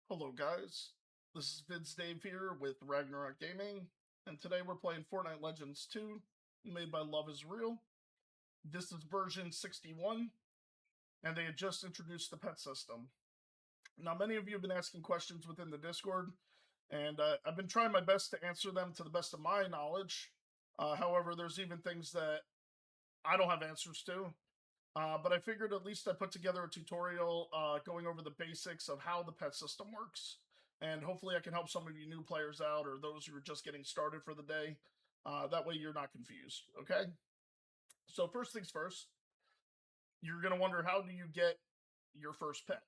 Hello guys, this is Vids Dave here with Ragnarok Gaming, and today we're playing Fortnite Legends 2, made by Love is Real. This is version 61, and they had just introduced the pet system. Now many of you have been asking questions within the Discord, and I've been trying my best to answer them to the best of my knowledge. However, there's even things that I don't have answers to. But I figured at least I put together a tutorial going over the basics of how the pet system works. And hopefully I can help some of you new players out or those who are just getting started for the day. That way you're not confused, okay? So first things first, you're going to wonder, how do you get your first pet?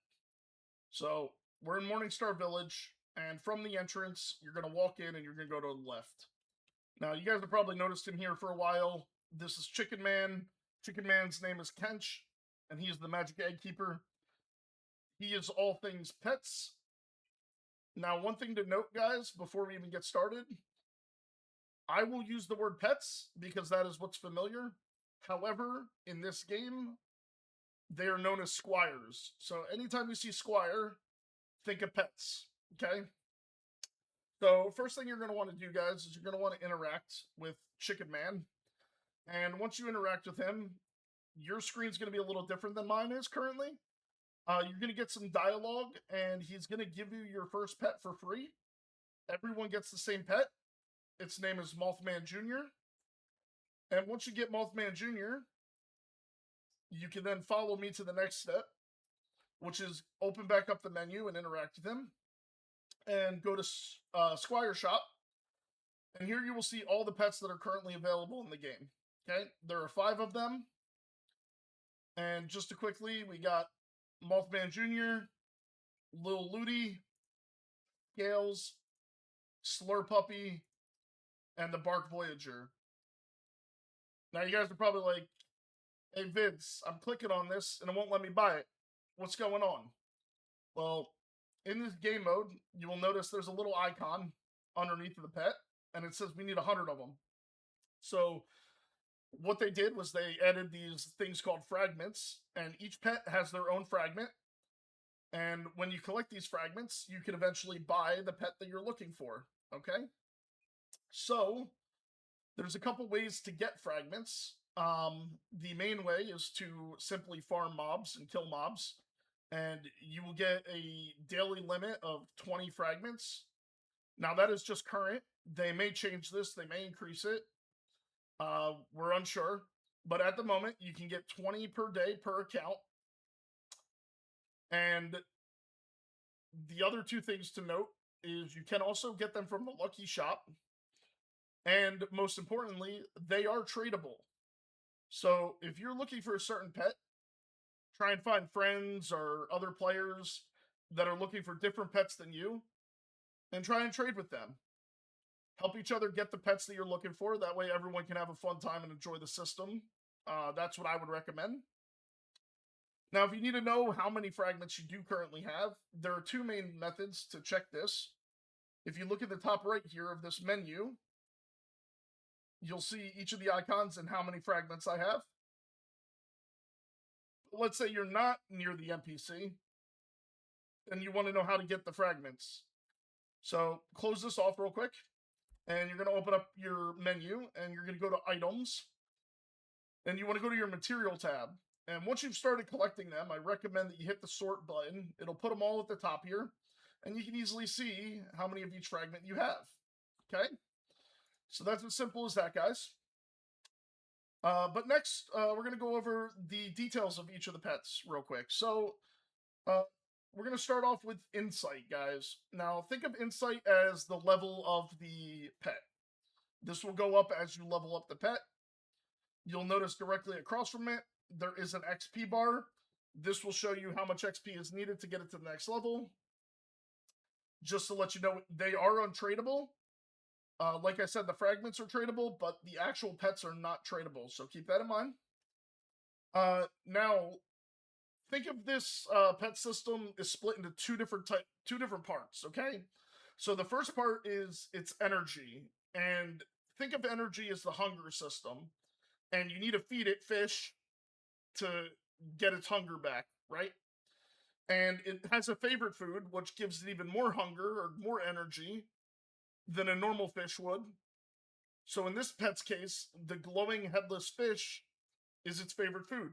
So we're in Morningstar Village, and from the entrance, you're going to walk in and you're going to go to the left. Now, you guys have probably noticed him here for a while. This is Chicken Man. Chicken Man's name is Kench, and he is the magic egg keeper. He is all things pets. Now, one thing to note, guys, before we even get started, I will use the word pets because that is what's familiar. However, in this game, they are known as squires. So anytime you see squire, think of pets, okay? So first thing you're going to want to do, guys, is you're going to want to interact with Chicken Man. And once you interact with him, your screen's going to be a little different than mine is currently. You're going to get some dialogue, and he's going to give you your first pet for free. Everyone gets the same pet. Its name is Mothman Jr. And once you get Mothman Jr., you can then follow me to the next step, which is open back up the menu and interact with him. And go to Squire Shop. And here you will see all the pets that are currently available in the game. Okay, there are 5 of them. And just to quickly, we got Mothman Jr., Lil Looty, Gales, Slur Puppy, and the Bark Voyager. Now you guys are probably like, hey Vince, I'm clicking on this and it won't let me buy it. What's going on? Well, in this game mode, you will notice there's a little icon underneath of the pet, and it says we need 100 of them. So what they did was they added these things called fragments, and each pet has their own fragment. And when you collect these fragments, you can eventually buy the pet that you're looking for, okay? So there's a couple ways to get fragments. The main way is to simply farm mobs and kill mobs, and you will get a daily limit of 20 fragments. Now that is just current. They may change this, they may increase it. We're unsure, but at the moment you can get 20 per day per account. And the other 2 things to note is you can also get them from the Lucky Shop, and most importantly, they are tradable. So if you're looking for a certain pet, try and find friends or other players that are looking for different pets than you, and try and trade with them. Help each other get the pets that you're looking for. That way everyone can have a fun time and enjoy the system. That's what I would recommend. Now, if you need to know how many fragments you do currently have, there are 2 main methods to check this. If you look at the top right here of this menu, you'll see each of the icons and how many fragments I have. Let's say you're not near the NPC, and you want to know how to get the fragments. So close this off real quick, and you're going to open up your menu, and you're going to go to Items, and you want to go to your Material tab. And once you've started collecting them, I recommend that you hit the Sort button. It'll put them all at the top here, and you can easily see how many of each fragment you have. Okay? So that's as simple as that, guys. But next, we're going to go over the details of each of the pets real quick. So we're going to start off with Insight, guys. Now, think of Insight as the level of the pet. This will go up as you level up the pet. You'll notice directly across from it, there is an XP bar. This will show you how much XP is needed to get it to the next level. Just to let you know, they are untradeable. Like I said, the fragments are tradable, but the actual pets are not tradable, so keep that in mind. Now, think of this pet system is split into two different parts, okay? So the first part is its energy, and think of energy as the hunger system, and you need to feed it fish to get its hunger back, right? And it has a favorite food, which gives it even more hunger or more energy than a normal fish would. So in this pet's case, the glowing headless fish is its favorite food.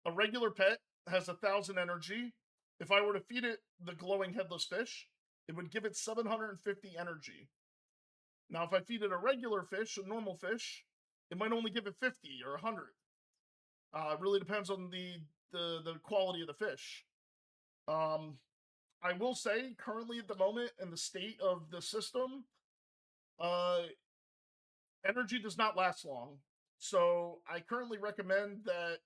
A regular pet has 1,000 energy. If I were to feed it the glowing headless fish, it would give it 750 energy. Now, if I feed it a regular fish, a normal fish, it might only give it 50 or 100. It really depends on the quality of the fish. I will say, currently at the moment, in the state of the system, uh, energy does not last long. So I currently recommend that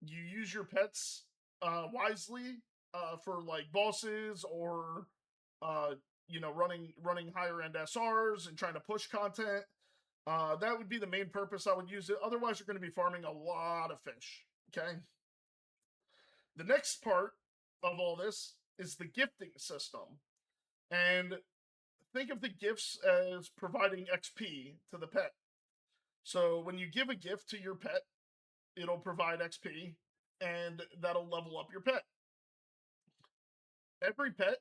you use your pets wisely for like bosses or uh, running higher end SRs and trying to push content. That would be the main purpose I would use it. Otherwise, you're going to be farming a lot of fish. Okay. The next part of all this is the gifting system. And think of the gifts as providing XP to the pet. So when you give a gift to your pet, it'll provide XP and that'll level up your pet. Every pet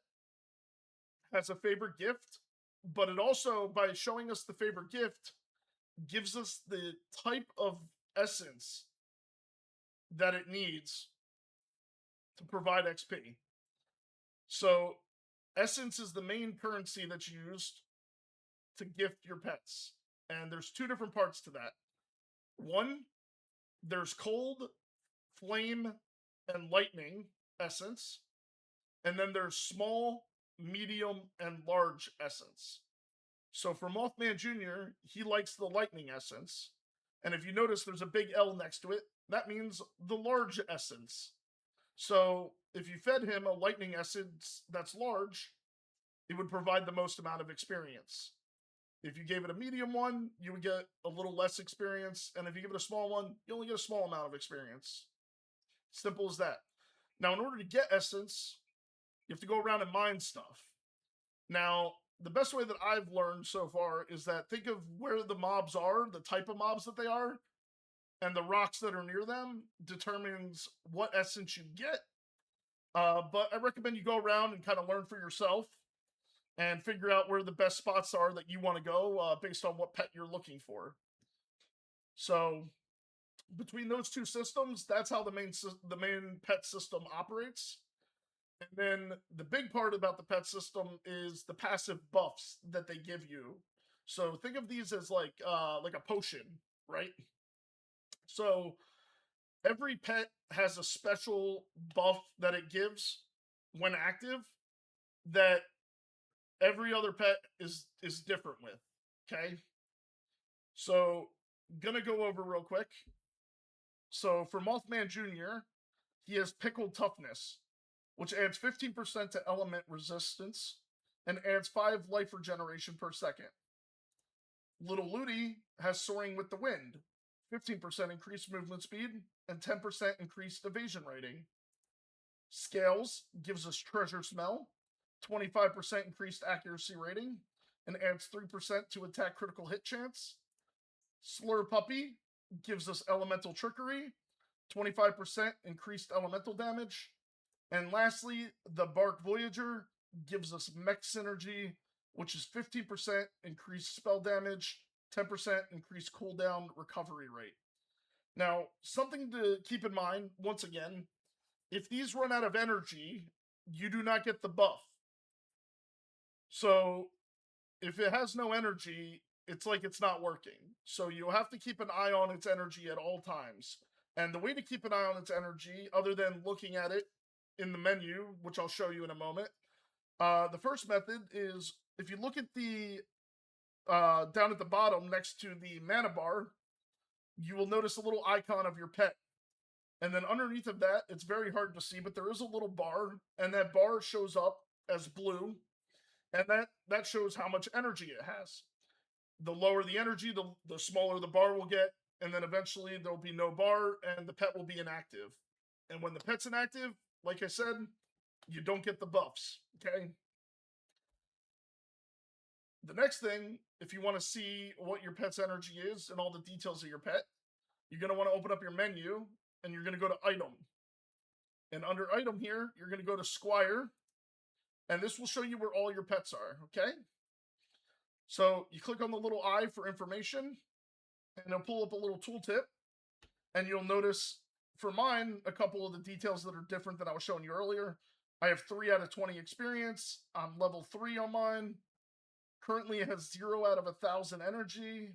has a favorite gift, but it also, by showing us the favorite gift, gives us the type of essence that it needs to provide XP. So, essence is the main currency that's used to gift your pets. And there's two different parts to that. One, there's cold, flame, and lightning essence. And then there's small, medium, and large essence. So for Mothman Jr., he likes the lightning essence. And if you notice there's a big L next to it, that means the large essence. So if you fed him a lightning essence that's large, it would provide the most amount of experience. If you gave it a medium one, you would get a little less experience. And if you give it a small one, you only get a small amount of experience. Simple as that. Now, in order to get essence, you have to go around and mine stuff. Now, the best way that I've learned so far is that think of where the mobs are, the type of mobs that they are, and the rocks that are near them determines what essence you get. But I recommend you go around and kind of learn for yourself and figure out where the best spots are that you want to go based on what pet you're looking for. So between those two systems, that's how the main pet system operates. And then the big part about the pet system is the passive buffs that they give you. So think of these as like a potion, right? So every pet has a special buff that it gives when active that every other pet is different with. Okay? So gonna go over real quick. So for Mothman Jr., he has pickled toughness, which adds 15% to element resistance and adds 5 life regeneration per second. Little Ludi has soaring with the wind, 15% increased movement speed and 10% increased evasion rating. Scales gives us treasure smell, 25% increased accuracy rating, and adds 3% to attack critical hit chance. Slur Puppy gives us elemental trickery, 25% increased elemental damage. And lastly, the Bark Voyager gives us mech synergy, which is 15% increased spell damage, 10% increased cooldown recovery rate. Now, something to keep in mind, once again, if these run out of energy, you do not get the buff. So, if it has no energy, it's like it's not working. So, you have to keep an eye on its energy at all times. And the way to keep an eye on its energy, other than looking at it in the menu, which I'll show you in a moment, the first method is if you look at the down at the bottom next to the mana bar, you will notice a little icon of your pet. And then underneath of that, it's very hard to see, but there is a little bar, and that bar shows up as blue, and that shows how much energy it has. The lower the energy, the smaller the bar will get, and then eventually there'll be no bar, and the pet will be inactive. And when the pet's inactive, like I said, you don't get the buffs, okay? The next thing, if you want to see what your pet's energy is and all the details of your pet, you're going to want to open up your menu, and you're going to go to Item. And under item here, you're going to go to Squire, and this will show you where all your pets are, okay? So you click on the little eye for information, and it'll pull up a little tooltip, and you'll notice for mine a couple of the details that are different than I was showing you earlier. I have 3 out of 20 experience. I'm level 3 on mine. Currently it has 0 out of 1,000 energy.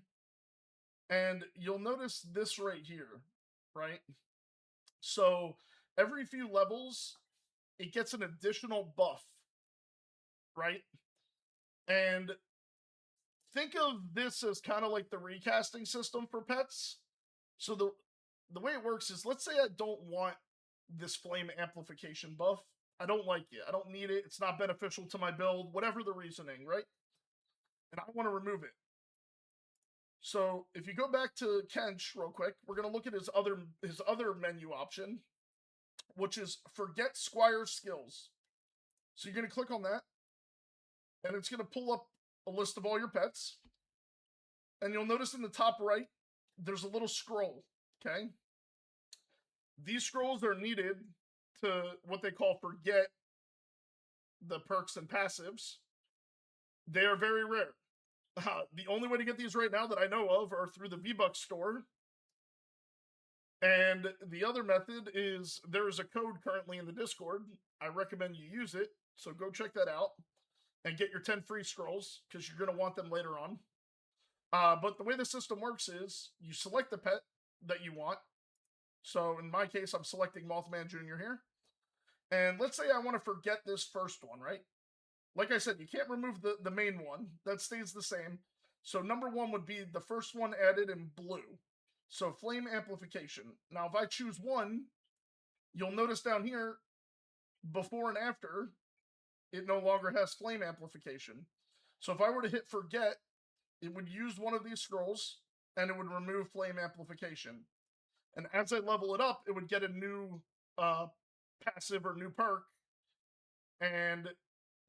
And you'll notice this right here, right? So every few levels, it gets an additional buff, right? And think of this as kind of like the recasting system for pets. So the way it works is, let's say I don't want this flame amplification buff. I don't like it. I don't need it. It's not beneficial to my build, whatever the reasoning, right? And I want to remove it. So if you go back to Kench real quick, we're going to look at his other menu option, which is forget Squire skills. So you're going to click on that, and it's going to pull up a list of all your pets. And you'll notice in the top right, there's a little scroll, okay? These scrolls are needed to what they call forget the perks and passives. They are very rare. The only way to get these right now that I know of are through the V-Bucks store. And the other method is there is a code currently in the Discord. I recommend you use it. So go check that out and get your 10 free scrolls because you're going to want them later on. But the way the system works is you select the pet that you want. So in my case, I'm selecting Mothman Jr. here. And let's say I want to forget this first one, right? Like I said, you can't remove the main one. That stays the same. So number 1 would be the first one added in blue. So flame amplification. Now, if I choose 1, you'll notice down here, before and after, it no longer has flame amplification. So if I were to hit forget, it would use one of these scrolls, and it would remove flame amplification. And as I level it up, it would get a new passive or new perk, and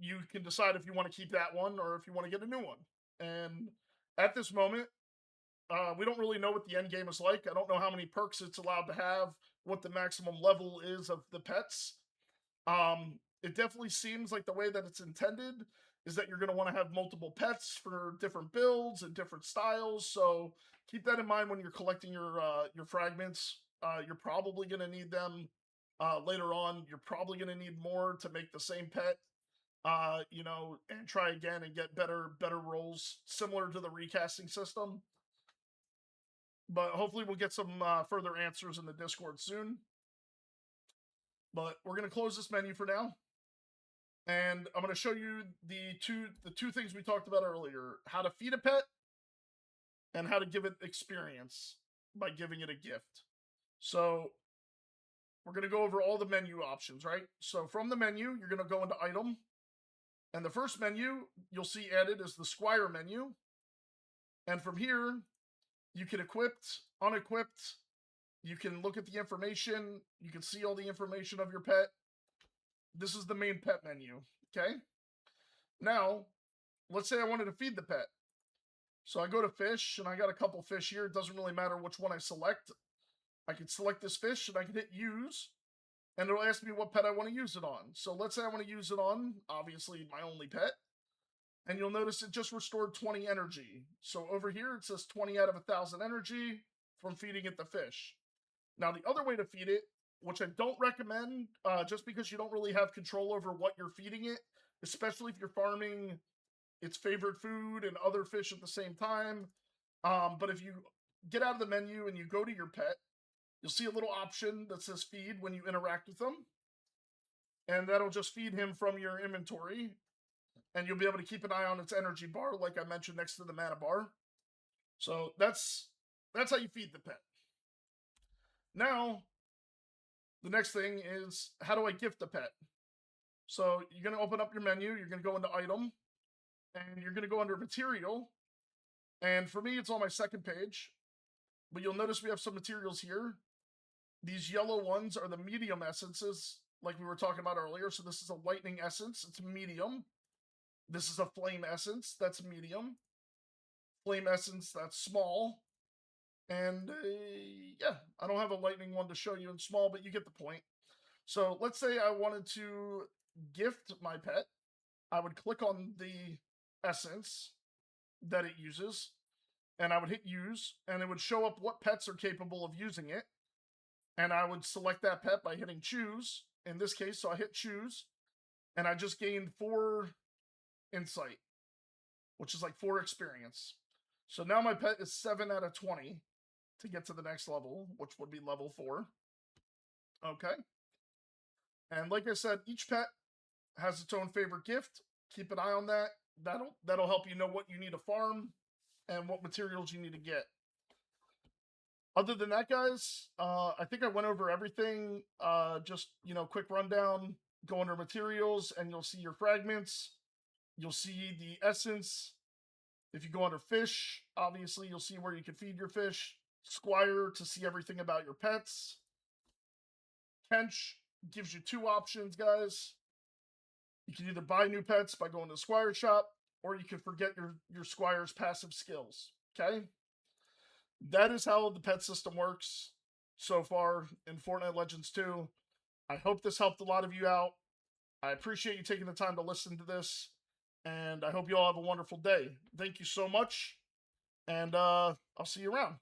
you can decide if you want to keep that one or if you want to get a new one. And at this moment, we don't really know what the end game is like. I don't know how many perks it's allowed to have, what the maximum level is of the pets. It definitely seems like the way that it's intended is that you're going to want to have multiple pets for different builds and different styles. So keep that in mind when you're collecting your fragments. You're probably going to need them later on. You're probably going to need more to make the same pet. You know, and try again and get better rolls similar to the recasting system. But hopefully we'll get some further answers in the Discord soon. But we're going to close this menu for now. And I'm going to show you the two things we talked about earlier. How to feed a pet and how to give it experience by giving it a gift. So we're going to go over all the menu options, right? So from the menu, you're going to go into item. And the first menu you'll see added is the Squire menu. And from here, you can equipped, unequipped. You can look at the information. You can see all the information of your pet. This is the main pet menu, okay? Now, let's say I wanted to feed the pet. So I go to fish, and I got a couple fish here. It doesn't really matter which one I select. I can select this fish, and I can hit use, and it'll ask me what pet I want to use it on. So let's say I want to use it on, obviously, my only pet. And you'll notice it just restored 20 energy. So over here, it says 20 out of 1,000 energy from feeding it the fish. Now, the other way to feed it, which I don't recommend, just because you don't really have control over what you're feeding it, especially if you're farming its favorite food and other fish at the same time. But if you get out of the menu and you go to your pet, you'll see a little option that says feed when you interact with them. And that'll just feed him from your inventory. And you'll be able to keep an eye on its energy bar, like I mentioned, next to the mana bar. So that's how you feed the pet. Now, the next thing is, how do I gift the pet? So you're going to open up your menu. You're going to go into item. And you're going to go under material. And for me, it's on my second page. But you'll notice we have some materials here. These yellow ones are the medium essences, like we were talking about earlier. So this is a lightning essence. It's medium. This is a flame essence. That's medium. Flame essence, that's small. And yeah, I don't have a lightning one to show you in small, but you get the point. So let's say I wanted to gift my pet. I would click on the essence that it uses, and I would hit use, and it would show up what pets are capable of using it. And I would select that pet by hitting choose. In this case, so I hit choose, and I just gained 4 insight, which is like 4 experience. So now my pet is 7 out of 20 to get to the next level, which would be level 4. Okay. And like I said, each pet has its own favorite gift. Keep an eye on that. That'll help you know what you need to farm and what materials you need to get. Other than that, guys, I think I went over everything. Just, quick rundown. Go under materials, and you'll see your fragments. You'll see the essence. If you go under fish, obviously you'll see where you can feed your fish. Squire to see everything about your pets. Kench gives you 2 options, guys. You can either buy new pets by going to the Squire shop, or you can forget your Squire's passive skills. Okay? That is how the pet system works so far in Fortnite Legends 2. I hope this helped a lot of you out. I appreciate you taking the time to listen to this, and I hope you all have a wonderful day. Thank you so much, and I'll see you around.